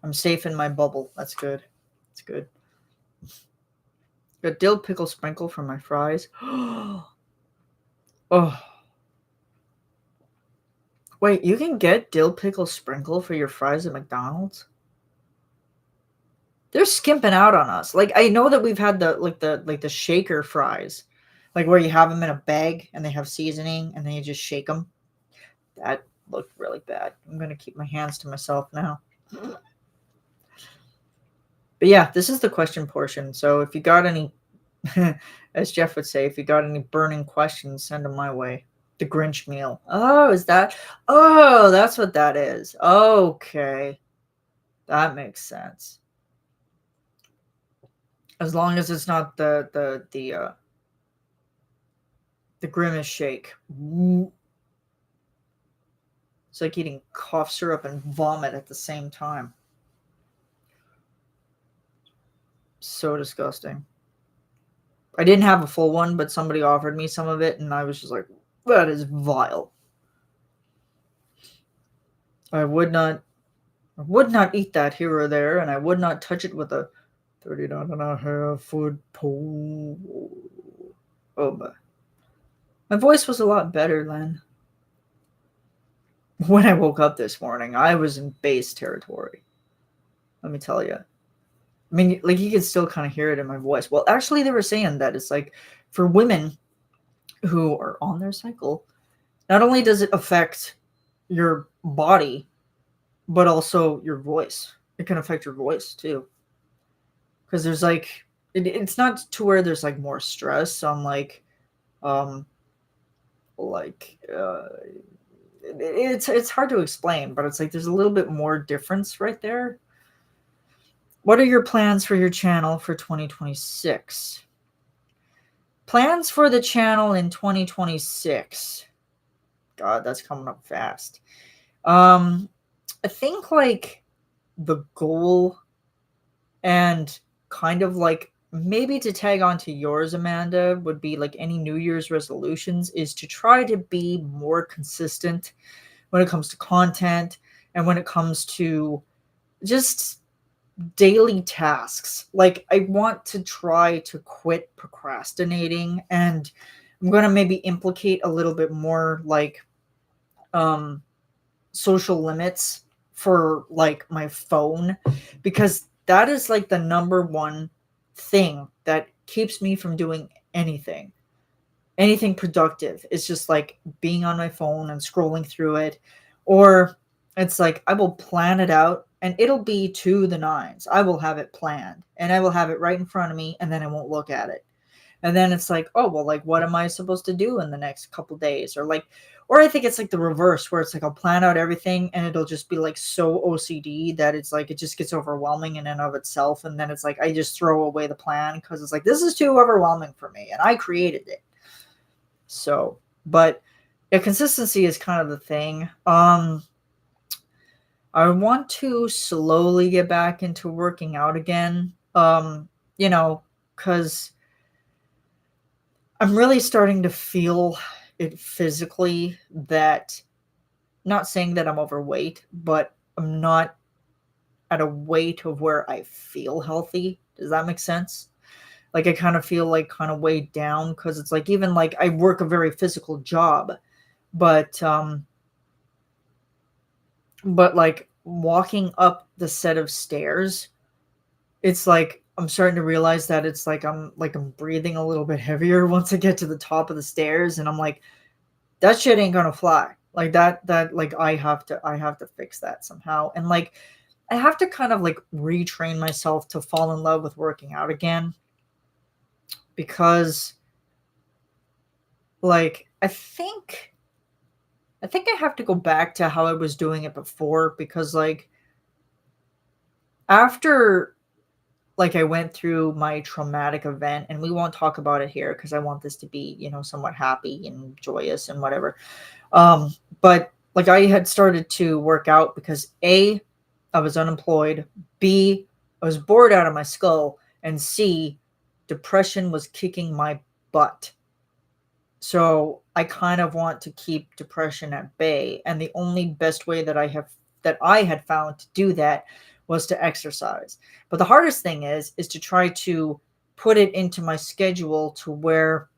I'm safe in my bubble. That's good. That's good. Got dill pickle sprinkle for my fries. Oh. Wait, you can get dill pickle sprinkle for your fries at McDonald's? They're skimping out on us. Like I know that we've had the shaker fries, like where you have them in a bag and they have seasoning and then you just shake them. That looked really bad. I'm gonna keep my hands to myself now. But yeah, this is the question portion. So if you got any, as Jeff would say, if you got any burning questions, send them my way. The Grinch meal. Oh, is that? Oh, that's what that is. Okay, that makes sense. As long as it's not the Grimace shake. It's like eating cough syrup and vomit at the same time. So disgusting. I didn't have a full one, but somebody offered me some of it, and I was just like, that is vile. I would not eat that here or there, and I would not touch it with a 39.5-foot pole. Oh, but my voice was a lot better then. When I woke up this morning, I was in bass territory. Let me tell you. I mean, like you can still kind of hear it in my voice. Well, actually, they were saying that it's like for women who are on their cycle, not only does it affect your body, but also your voice. It can affect your voice too. Because there's like, it's not to where there's like more stress on um, like, it's hard to explain, but it's like there's a little bit more difference right there. What are your plans for your channel for 2026? Plans for the channel in 2026. God, that's coming up fast. I think like the goal and kind of like maybe to tag on to yours, Amanda, would be like any New Year's resolutions is to try to be more consistent when it comes to content and when it comes to just daily tasks. Like I want to try to quit procrastinating, and I'm going to maybe implicate a little bit more like social limits for like my phone, because that is like the number one thing that keeps me from doing anything. anything productive. It's just like being on my phone and scrolling through it. Or it's like I will plan it out and it'll be to the nines. I will have it planned and I will have it right in front of me and then I won't look at it. And then it's like, oh, well, like, what am I supposed to do in the next couple days? Or like, or I think it's like the reverse where it's like I'll plan out everything and it'll just be like so OCD that it's like it just gets overwhelming in and of itself. And then it's like I just throw away the plan because it's like this is too overwhelming for me and I created it. So, but yeah, consistency is kind of the thing. I want to slowly get back into working out again. You know, because I'm really starting to feel it physically that not saying that I'm overweight, but I'm not at a weight of where I feel healthy. Does that make sense? Like I kind of feel like kind of weighed down because it's like even like I work a very physical job, but like walking up the set of stairs, it's like I'm starting to realize that it's like I'm breathing a little bit heavier once I get to the top of the stairs and I'm like that shit ain't gonna fly. Like that like I have to fix that somehow. And like I have to kind of like retrain myself to fall in love with working out again because like I think I have to go back to how I was doing it before because like after like I went through my traumatic event and we won't talk about it here because I want this to be, somewhat happy and joyous and whatever. But like I had started to work out because A, I was unemployed, B, I was bored out of my skull, and C, depression was kicking my butt. So I kind of want to keep depression at bay. And the only best way that I had found to do that was to exercise. But the hardest thing is to try to put it into my schedule to where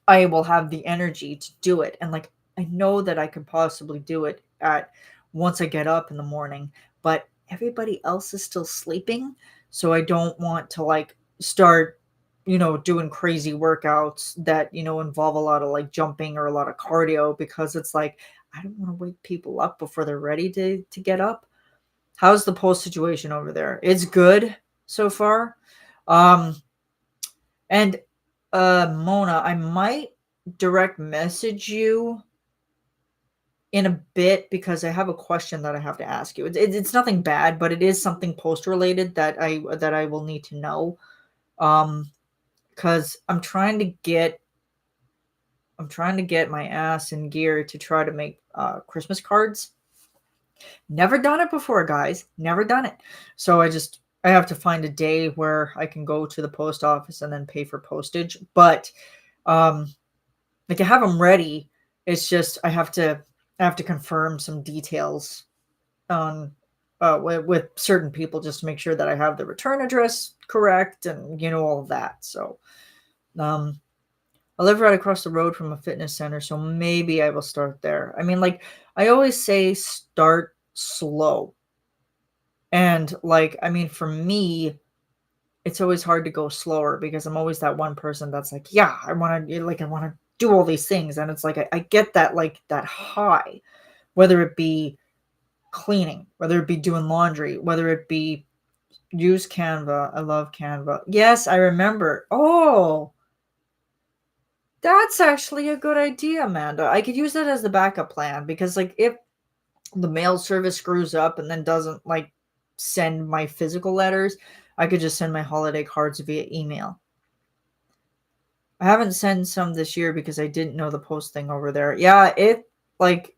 I will have the energy to do it. And like I know that I could possibly do it at once I get up in the morning, but everybody else is still sleeping. So I don't want to like start, doing crazy workouts that, involve a lot of like jumping or a lot of cardio because it's like I don't want to wake people up before they're ready to get up. How's the post situation over there? It's good so far. Um and Mona, I might direct message you in a bit because I have a question that I have to ask you. It's nothing bad, but it is something post related that I will need to know. Um, because I'm trying to get my ass in gear to try to make Christmas cards. Never done it before, guys. Never done it. So I have to find a day where I can go to the post office and then pay for postage. But um like I have them ready. It's just I have to confirm some details on with certain people just to make sure that I have the return address correct and all of that. So um I live right across the road from a fitness center, so maybe I will start there. I mean, like I always say start slow. And like I mean for me, it's always hard to go slower because I'm always that one person that's like, yeah, I want to do all these things. And it's like, I get that, like that high, whether it be cleaning, whether it be doing laundry, whether it be use Canva. I love Canva. Yes, I remember. Oh, that's actually a good idea, Amanda. I could use that as the backup plan because like if the mail service screws up and then doesn't like send my physical letters, I could just send my holiday cards via email. I haven't sent some this year because I didn't know the post thing over there. Yeah, like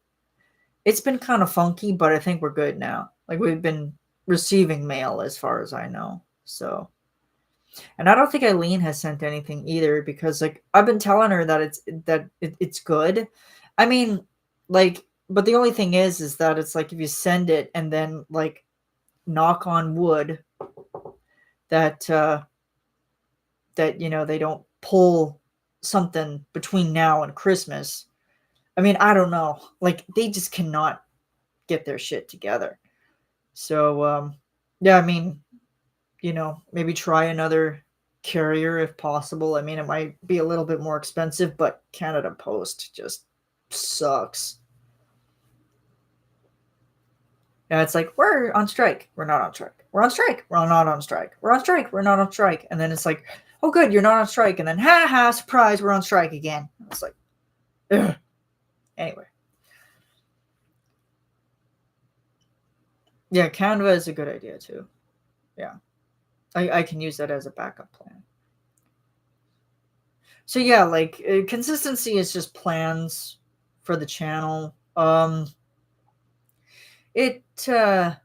it's been kind of funky, but I think we're good now. Like we've been receiving mail as far as I know. So, and I don't think Eileen has sent anything either because like I've been telling her that it's good. I mean, like, but the only thing is that it's like if you send it and then like knock on wood that they don't pull something between now and Christmas. I mean, I don't know. Like they just cannot get their shit together. So yeah, I mean, maybe try another. carrier if possible. I mean, it might be a little bit more expensive, but Canada Post just sucks. Yeah, it's like, we're on strike. We're not on strike. We're on strike. We're not on strike. We're on strike. We're not on strike. And then it's like, oh, good, you're not on strike. And then, ha ha, surprise, we're on strike again. It's like, ugh. Anyway. Yeah, Canva is a good idea too. Yeah. I can use that as a backup plan. So yeah, like consistency is just plans for the channel. It I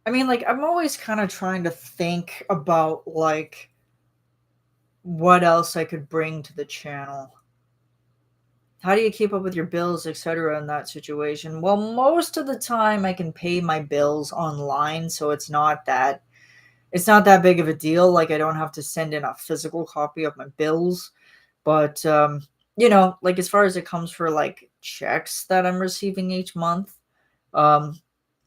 mean, like, I'm always kind of trying to think about like what else I could bring to the channel. How do you keep up with your bills, etc. in that situation? Well, most of the time I can pay my bills online, so it's not that big of a deal. Like, I don't have to send in a physical copy of my bills. But like, as far as it comes for like checks that I'm receiving each month, um,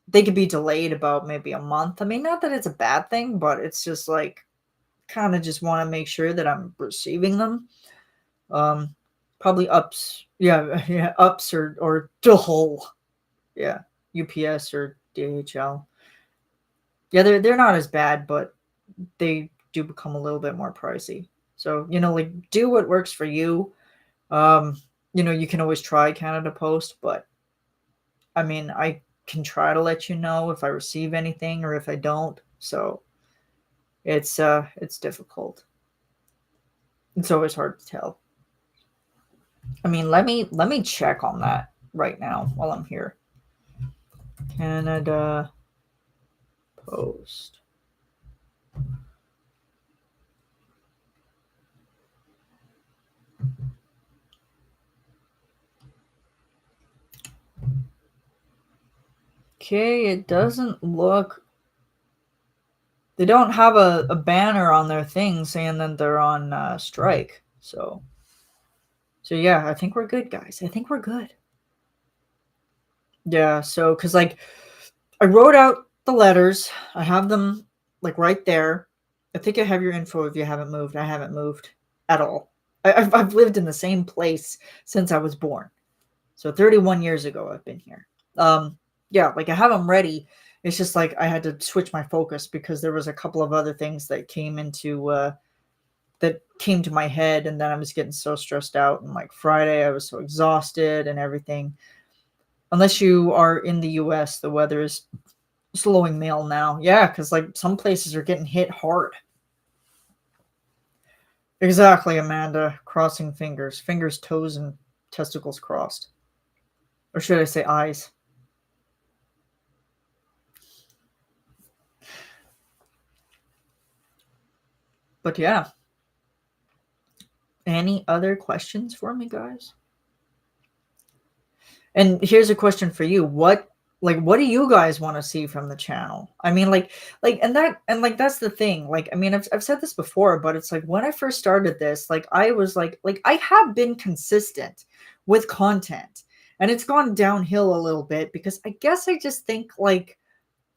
they could be delayed about maybe a month. I mean, not that it's a bad thing, but it's just like kind of just want to make sure that I'm receiving them. Um, Probably ups, yeah, yeah, ups or DHL, yeah, UPS or DHL. Yeah, they're not as bad, but they do become a little bit more pricey. So, like, do what works for you. Um, you can always try Canada Post, but I mean, I can try to let you know if I receive anything or if I don't. So it's difficult. It's always hard to tell. I mean, let me check on that right now while I'm here. Canada Post. Okay, it doesn't look. They don't have a banner on their thing saying that they're on strike. So yeah, I think we're good, guys. I think we're good. Yeah, so because like I wrote out the letters, I have them like right there. I think I have your info if you haven't moved. I haven't moved at all. I've lived in the same place since I was born. So 31 years ago, I've been here. Yeah, like I have them ready. It's just like I had to switch my focus because there was a couple of other things that came to my head, and then I was getting so stressed out. And like Friday, I was so exhausted and everything. Unless you are in the U.S., the weather is slowing mail now. Yeah, because like some places are getting hit hard. Exactly, Amanda. Crossing fingers. Fingers, toes, and testicles crossed. Or should I say eyes? But yeah. Any other questions for me, guys? And here's a question for you. What do you guys want to see from the channel? I mean, like that's the thing. Like, I mean, I've said this before, but it's like when I first started this, like I was like I have been consistent with content, and it's gone downhill a little bit because I guess I just think like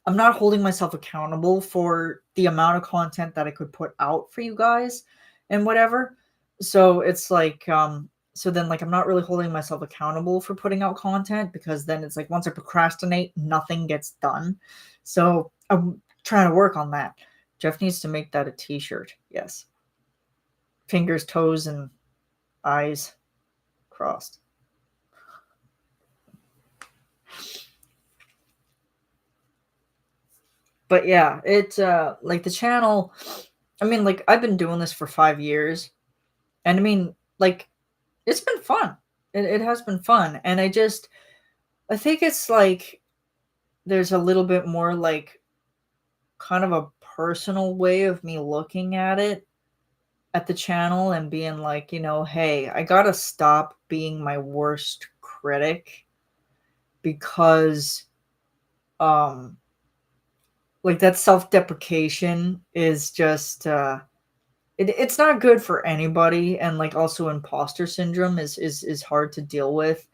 I'm not holding myself accountable for the amount of content that I could put out for you guys and whatever. So it's like so then like I'm not really holding myself accountable for putting out content because then it's like once I procrastinate, nothing gets done. So I'm trying to work on that. Jeff needs to make that a t-shirt. Yes. Fingers, toes, and eyes crossed. But yeah, it like the channel, I mean, like I've been doing this for 5 years, and I mean, like it's been fun. It has been fun, and I think it's like there's a little bit more like kind of a personal way of me looking at it at the channel and being like, hey, I gotta stop being my worst critic because um like that self-deprecation is just it's not good for anybody, and like also imposter syndrome is hard to deal with.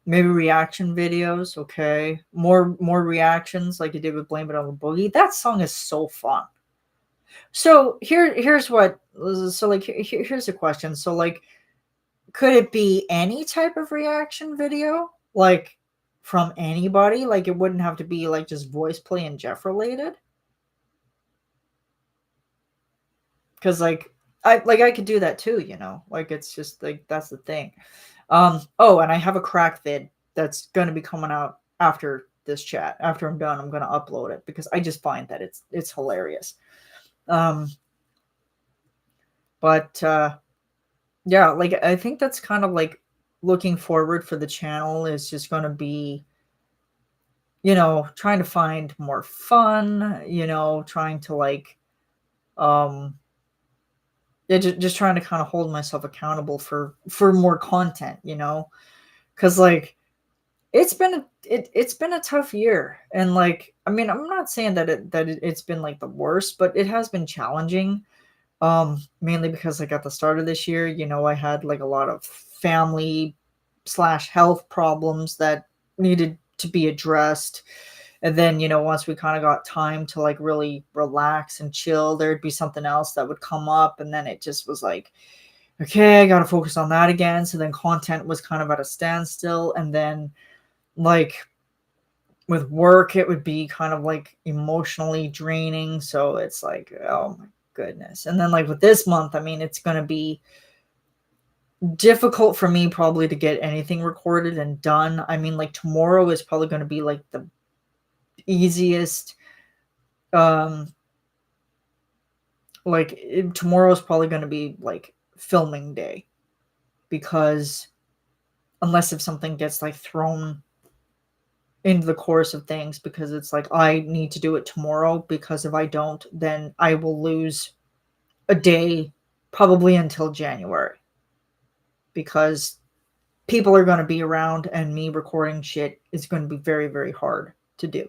Maybe reaction videos, okay, more reactions like you did with Blame It on the Boogie. That song is so fun. So here's what. So like here's a question. So like, could it be any type of reaction video? Like from anybody? Like it wouldn't have to be like just voice play and Jeff related? Because I could do that too, you know. Like it's just like that's the thing. Oh, and I have a crack vid that's gonna be coming out after this chat. After I'm done, I'm gonna upload it because I just find that it's hilarious. Um, but yeah, like I think that's kind of like looking forward for the channel is just gonna be, you know, trying to find more fun, you know, trying to like um yeah, just trying to kind of hold myself accountable for more content, you know, because like it's been a tough year, and like I mean I'm not saying that it's been like the worst, but it has been challenging. Mainly because like at the start of this year, you know, I had like a lot of family slash health problems that needed to be addressed. And then, you know, once we kind of got time to like really relax and chill, there'd be something else that would come up. And then it just was like, okay, I got to focus on that again. So then content was kind of at a standstill. And then, like, with work, it would be kind of like emotionally draining. So it's like, oh my goodness. And then, like, with this month, I mean, it's going to be difficult for me probably to get anything recorded and done. I mean, like, tomorrow is probably going to be like the easiest. Um, tomorrow is probably going to be like filming day because unless if something gets like thrown into the course of things, because it's like I need to do it tomorrow, because if I don't, then I will lose a day probably until January, because people are going to be around and me recording shit is going to be very, very hard to do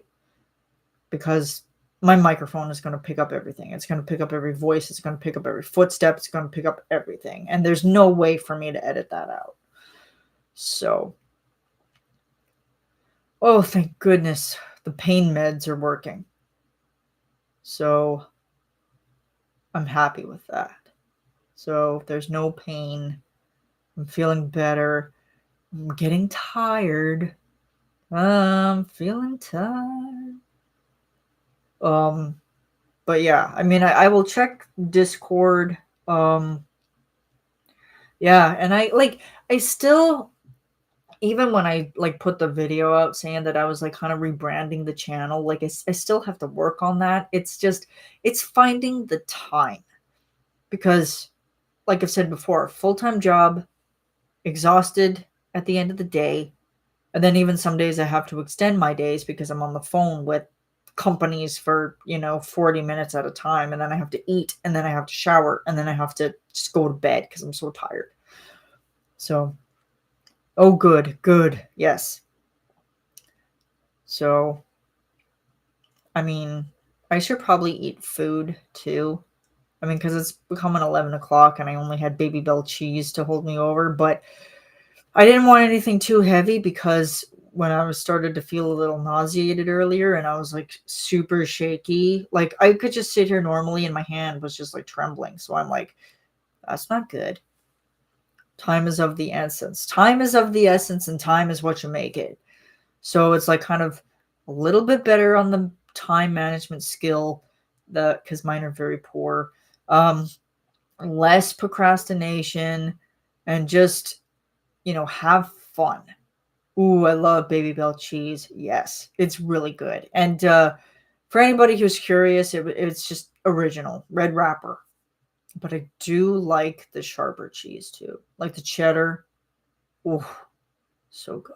because my microphone is going to pick up everything. It's going to pick up every voice. It's going to pick up every footstep. It's going to pick up everything. And there's no way for me to edit that out. So, oh, thank goodness the pain meds are working. So I'm happy with that. So there's no pain. I'm feeling better. I'm getting tired. I'm feeling tired. But yeah, I mean, I will check Discord. Yeah, and I still, even when I like put the video out saying that I was like kind of rebranding the channel, like I still have to work on that. It's just, it's finding the time because, like I've said before, full time job, exhausted at the end of the day. And then even some days I have to extend my days because I'm on the phone with companies for, you know, 40 minutes at a time. And then I have to eat and then I have to shower and then I have to just go to bed because I'm so tired. So, oh, good, good. Yes. So, I mean, I should probably eat food too. I mean, because it's becoming 11 o'clock and I only had Baby Bell cheese to hold me over. But I didn't want anything too heavy because when I was started to feel a little nauseated earlier and I was like super shaky, like I could just sit here normally and my hand was just like trembling. So I'm like, that's not good. Time is of the essence. Time is of the essence and time is what you make it. So it's like kind of a little bit better on the time management skill, the because mine are very poor. Less procrastination and just, you know, have fun. Ooh, I love Baby Bell cheese. Yes, it's really good. And for anybody who's curious, it's just original red wrapper. But I do like the sharper cheese too, like the cheddar. Ooh, so good.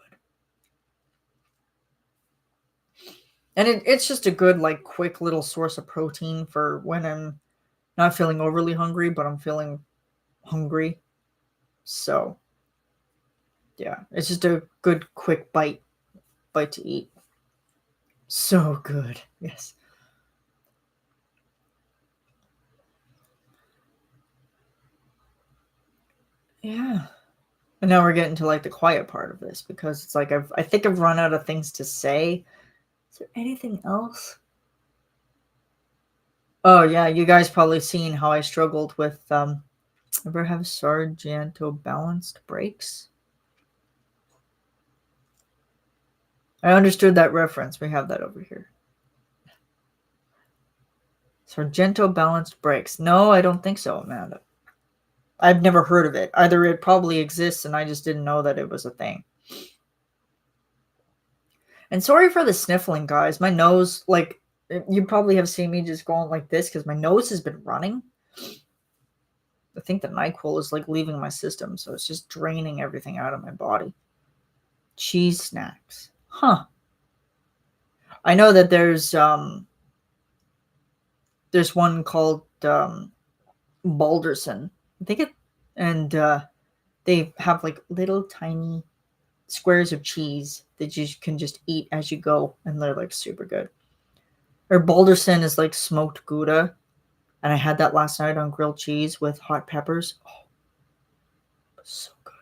And it's just a good, like, quick little source of protein for when I'm not feeling overly hungry, but I'm feeling hungry. So yeah, it's just a good, quick bite to eat. So good. Yes. Yeah. And now we're getting to like the quiet part of this because it's like I think I've run out of things to say. Is there anything else? Oh yeah, you guys probably seen how I struggled with ever have Sargento balanced brakes? I understood that reference. We have that over here. Sargento balanced brakes. No, I don't think so, Amanda. I've never heard of it. Either it probably exists and I just didn't know that it was a thing. And sorry for the sniffling, guys. My nose, like, you probably have seen me just going like this because my nose has been running. I think the NyQuil is like leaving my system, so it's just draining everything out of my body. Cheese snacks. Huh. I know that there's one called Balderson. I think it and they have like little tiny squares of cheese that you can just eat as you go, and they're like super good. Or Balderson is like smoked Gouda, and I had that last night on grilled cheese with hot peppers. Oh, so good.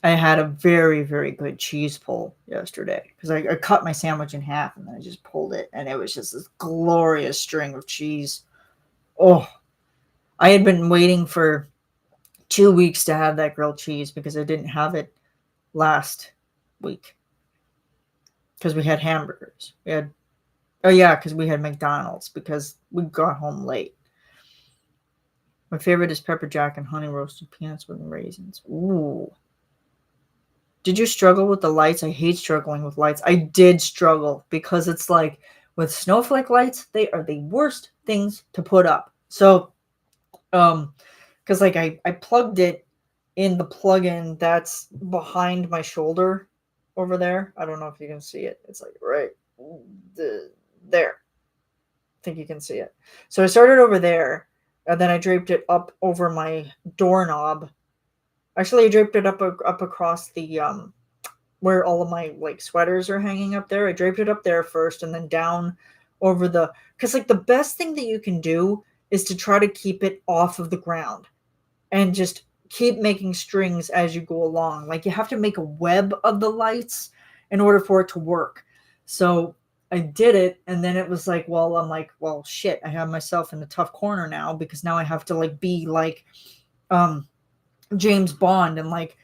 I had a very, very good cheese pull yesterday because I cut my sandwich in half and then I just pulled it, and it was just this glorious string of cheese. Oh, I had been waiting for 2 weeks to have that grilled cheese because I didn't have it last week because we had hamburgers. Because we had McDonald's because we got home late. My favorite is pepper jack and honey roasted peanuts with raisins. Ooh. Did you struggle with the lights? I hate struggling with lights. I did struggle because it's like with snowflake lights, they are the worst things to put up. So, because like I plugged it in the plug-in that's behind my shoulder over there. I don't know if you can see it. It's like right there. I think you can see it. So I started over there, and then I draped it up over my doorknob. Actually, I draped it up across the where all of my like sweaters are hanging up there. I draped it up there first, and then down over because like the best thing that you can do is to try to keep it off of the ground and just keep making strings as you go along. Like you have to make a web of the lights in order for it to work. So I did it, and then it was like, well, I'm like, well, shit, I have myself in a tough corner now because now I have to like be like James Bond and like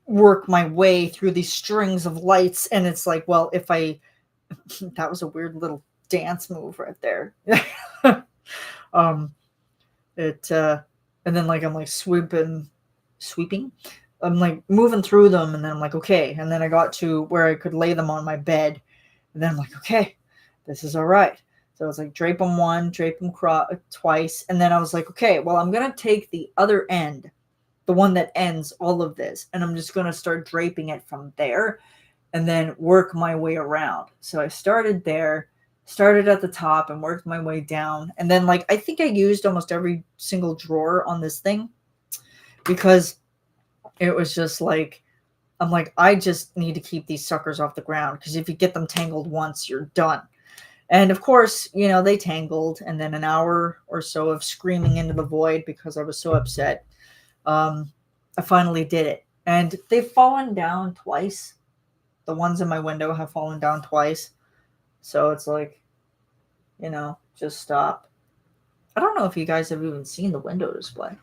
work my way through these strings of lights. And it's like, well, if I that was a weird little dance move right there. It and then like I'm like sweeping, I'm like moving through them, and then I'm like, okay, and then I got to where I could lay them on my bed, and then I'm like, okay, this is all right. So I was like, drape them one, drape them twice, and then I was like, okay, well, I'm gonna take the other end, the one that ends all of this, and I'm just gonna start draping it from there, and then work my way around. So I started there, started at the top and worked my way down. And then like I think I used almost every single drawer on this thing because it was just like I'm like, I just need to keep these suckers off the ground because if you get them tangled once, you're done. And of course, they tangled, and then an hour or so of screaming into the void because I was so upset. I finally did it, and they've fallen down twice. The ones in my window have fallen down twice. So it's like, just stop. I don't know if you guys have even seen the window display.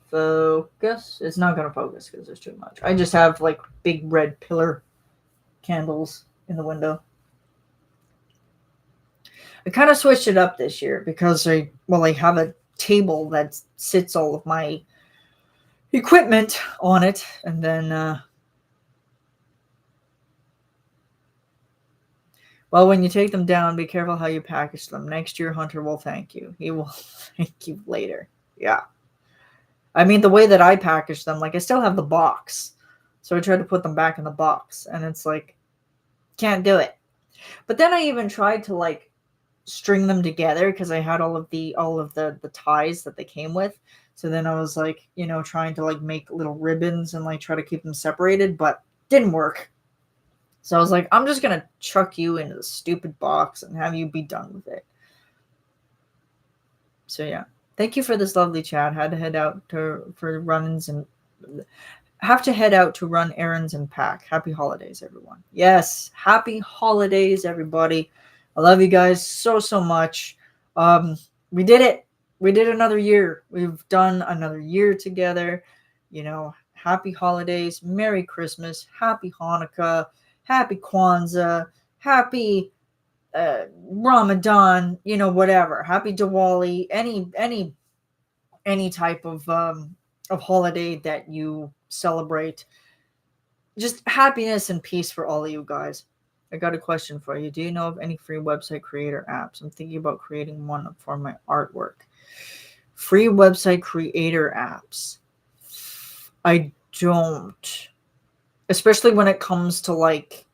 Focus. It's not going to focus because there's too much. I just have like big red pillar candles in the window. I kind of switched it up this year because I have a table that sits all of my equipment on it, and then well, when you take them down, be careful how you package them. Next year, Hunter will thank you. He will thank you later. Yeah. I mean, the way that I package them, like I still have the box. So I tried to put them back in the box, and it's like, can't do it. But then I even tried to like string them together because I had all of the ties that they came with. So then I was like, trying to like make little ribbons and like try to keep them separated, but didn't work. So I was like, I'm just going to chuck you into the stupid box and have you be done with it. So yeah, thank you for this lovely chat. Had to head out for run-ins and have to head out to run errands and pack. Happy holidays, everyone. Yes, happy holidays, everybody. I love you guys so, so much. We did it. We did another year. We've done another year together. You know, happy holidays, Merry Christmas, Happy Hanukkah, Happy Kwanzaa, Happy Ramadan, you know, whatever. Happy Diwali, any type of holiday that you celebrate. Just happiness and peace for all of you guys. I got a question for you. Do you know of any free website creator apps? I'm thinking about creating one for my artwork. Free website creator apps. I don't. Especially when it comes to like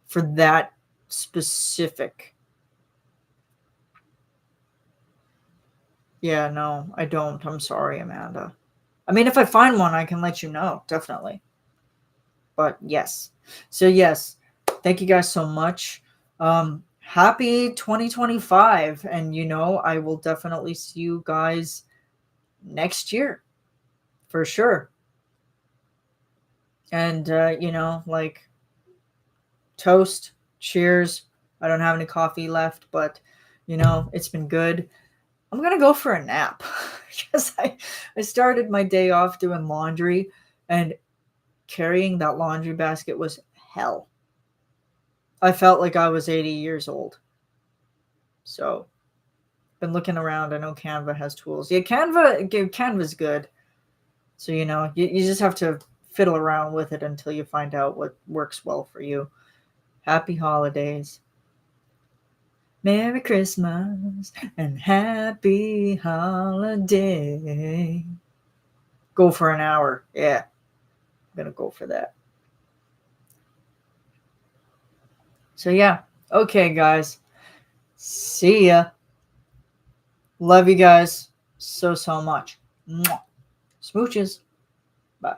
for that specific. Yeah, no, I don't. I'm sorry, Amanda. I mean, if I find one, I can let you know, definitely. But yes. So yes, thank you guys so much. Happy 2025, and you know, I will definitely see you guys next year for sure. And you know, like toast, cheers. I don't have any coffee left, but you know, it's been good. I'm gonna go for a nap because I started my day off doing laundry, and carrying that laundry basket was hell. I felt like I was 80 years old. So, been looking around. I know Canva has tools. Yeah, Canva's good. So, you know, you just have to fiddle around with it until you find out what works well for you. Happy holidays. Merry Christmas and happy holiday. Go for an hour. Yeah, I'm going to go for that. So, yeah. Okay, guys. See ya. Love you guys so, so much. Mwah. Smooches. Bye.